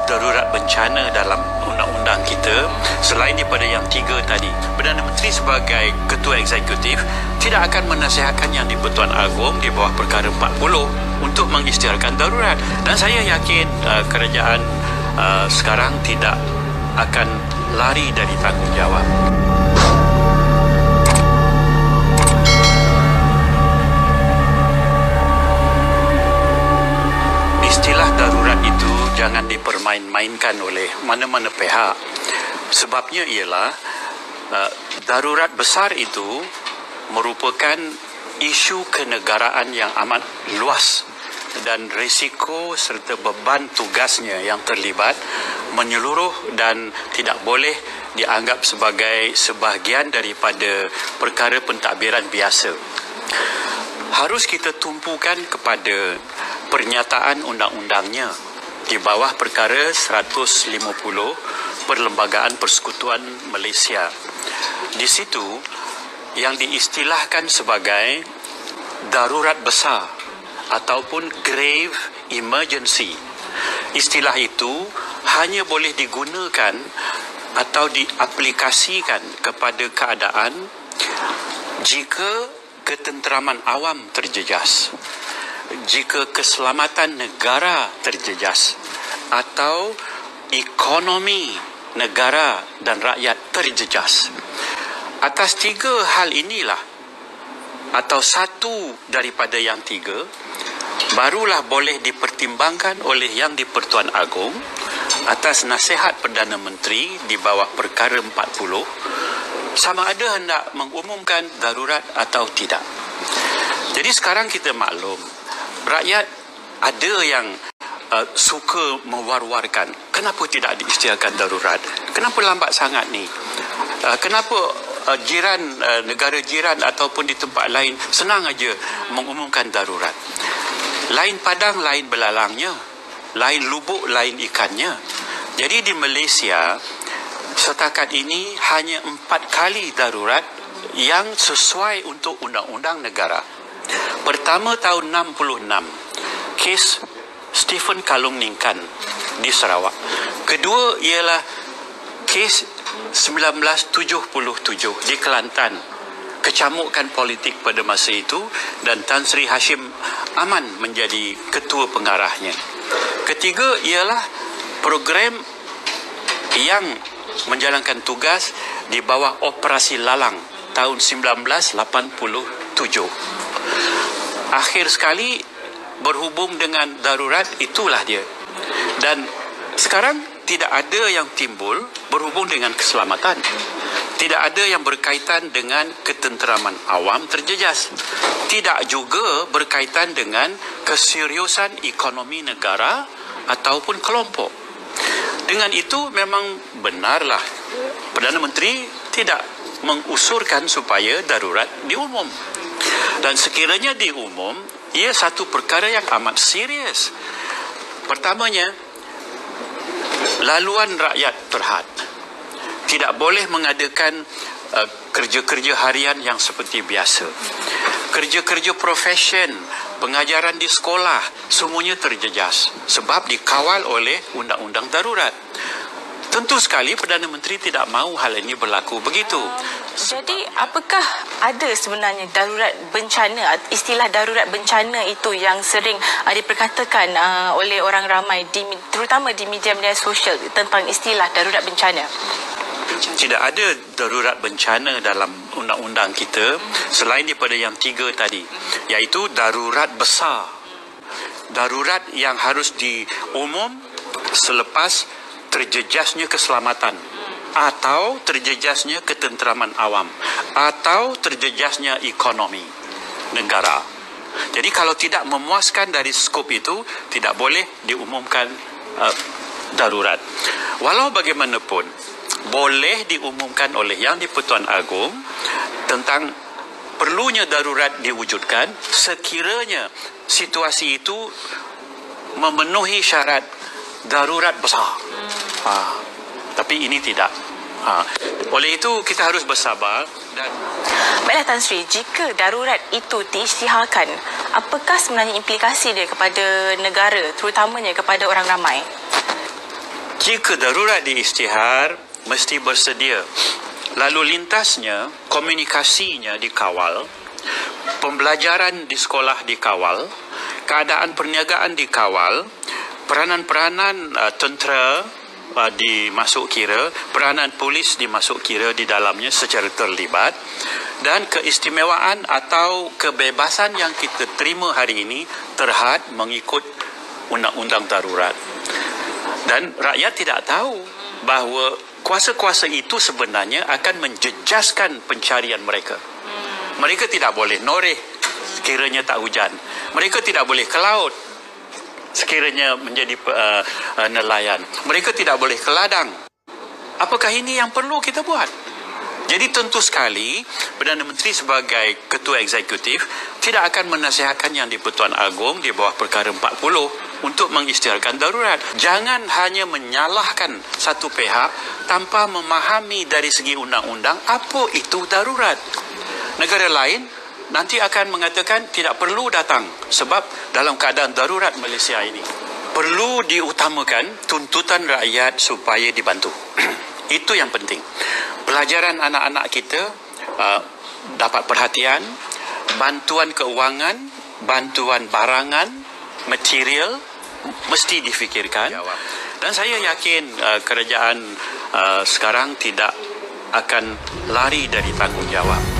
darurat bencana dalam undang-undang kita selain daripada yang 3 tadi. Perdana Menteri sebagai ketua eksekutif tidak akan menasihatkan yang di-Pertuan Agong di bawah perkara 40 untuk mengisytiharkan darurat, dan saya yakin kerajaan sekarang tidak akan lari dari tanggungjawab. Istilah darurat itu jangan dipermain-mainkan oleh mana-mana pihak. Sebabnya ialah darurat besar itu merupakan isu kenegaraan yang amat luas, dan risiko serta beban tugasnya yang terlibat menyeluruh dan tidak boleh dianggap sebagai sebahagian daripada perkara pentadbiran biasa. Harus kita tumpukan kepada pernyataan undang-undangnya di bawah perkara 150 Perlembagaan Persekutuan Malaysia. Di situ yang diistilahkan sebagai darurat besar ataupun grave emergency. Istilah itu hanya boleh digunakan atau diaplikasikan kepada keadaan jika ketenteraman awam terjejas, jika keselamatan negara terjejas, atau ekonomi negara dan rakyat terjejas. Atas 3 hal inilah, atau satu daripada yang 3, barulah boleh dipertimbangkan oleh Yang di-Pertuan Agong atas nasihat Perdana Menteri di bawah perkara 40 sama ada hendak mengumumkan darurat atau tidak. Jadi sekarang kita maklum, rakyat ada yang suka mewar-warkan, kenapa tidak diisytiharkan darurat? Kenapa lambat sangat ni? Kenapa jiran, negara jiran ataupun di tempat lain senang aja mengumumkan darurat? Lain padang, lain belalangnya, lain lubuk, lain ikannya. Jadi di Malaysia setakat ini hanya 4 kali darurat yang sesuai untuk undang-undang negara. Pertama tahun 66, kes Stephen Kalung Ningkan di Sarawak. Kedua ialah kes 1977 di Kelantan, kecamukan politik pada masa itu, dan Tan Sri Hashim Aman menjadi ketua pengarahnya. Ketiga ialah program yang menjalankan tugas di bawah Operasi Lalang tahun 1987. Akhir sekali berhubung dengan darurat, itulah dia. Dan sekarang tidak ada yang timbul berhubung dengan keselamatan. Tidak ada yang berkaitan dengan ketenteraman awam terjejas. Tidak juga berkaitan dengan keseriusan ekonomi negara ataupun kelompok. Dengan itu memang benarlah Perdana Menteri tidak mengusurkan supaya darurat diumum. Dan sekiranya diumum, ia satu perkara yang amat serius. Pertamanya, laluan rakyat terhad. Tidak boleh mengadakan kerja-kerja harian yang seperti biasa. Kerja-kerja profesion, pengajaran di sekolah, semuanya terjejas sebab dikawal oleh undang-undang darurat. Tentu sekali Perdana Menteri tidak mahu hal ini berlaku begitu. Jadi apakah ada sebenarnya darurat bencana, istilah darurat bencana itu yang sering diperkatakan oleh orang ramai, terutama di media-media sosial, tentang istilah darurat bencana? Tidak ada darurat bencana dalam undang-undang kita selain daripada yang 3 tadi, iaitu darurat besar. Darurat yang harus diumum selepas terjejasnya keselamatan, atau terjejasnya ketenteraman awam, atau terjejasnya ekonomi negara. Jadi kalau tidak memuaskan dari skop itu, tidak boleh diumumkan darurat. Walau bagaimanapun, boleh diumumkan oleh Yang di-Pertuan Agong tentang perlunya darurat diwujudkan sekiranya situasi itu memenuhi syarat darurat besar. Tapi ini tidak. Oleh itu kita harus bersabar. Dan baiklah Tan Sri, jika darurat itu diisytiharkan, apakah sebenarnya implikasi dia kepada negara, terutamanya kepada orang ramai? Jika darurat diisytihar, mesti bersedia. Lalu lintasnya, komunikasinya dikawal, pembelajaran di sekolah dikawal, keadaan perniagaan dikawal, peranan-peranan tentera dimasuk kira, peranan polis dimasuk kira di dalamnya secara terlibat, dan keistimewaan atau kebebasan yang kita terima hari ini terhad mengikut undang-undang darurat. Dan rakyat tidak tahu bahawa kuasa-kuasa itu sebenarnya akan menjejaskan pencarian mereka. Mereka tidak boleh noreh sekiranya tak hujan. Mereka tidak boleh ke laut sekiranya menjadi nelayan. Mereka tidak boleh ke ladang. Apakah ini yang perlu kita buat? Jadi tentu sekali Perdana Menteri sebagai Ketua Eksekutif tidak akan menasihatkan Yang di-Pertuan Agong di bawah perkara 40 untuk mengisytiharkan darurat. Jangan hanya menyalahkan satu pihak tanpa memahami dari segi undang-undang apa itu darurat. Negara lain nanti akan mengatakan tidak perlu datang sebab dalam keadaan darurat Malaysia ini. Perlu diutamakan tuntutan rakyat supaya dibantu. Itu yang penting. Pelajaran anak-anak kita dapat perhatian, bantuan keuangan, bantuan barangan, material mesti difikirkan. Dan saya yakin kerajaan sekarang tidak akan lari dari tanggungjawab.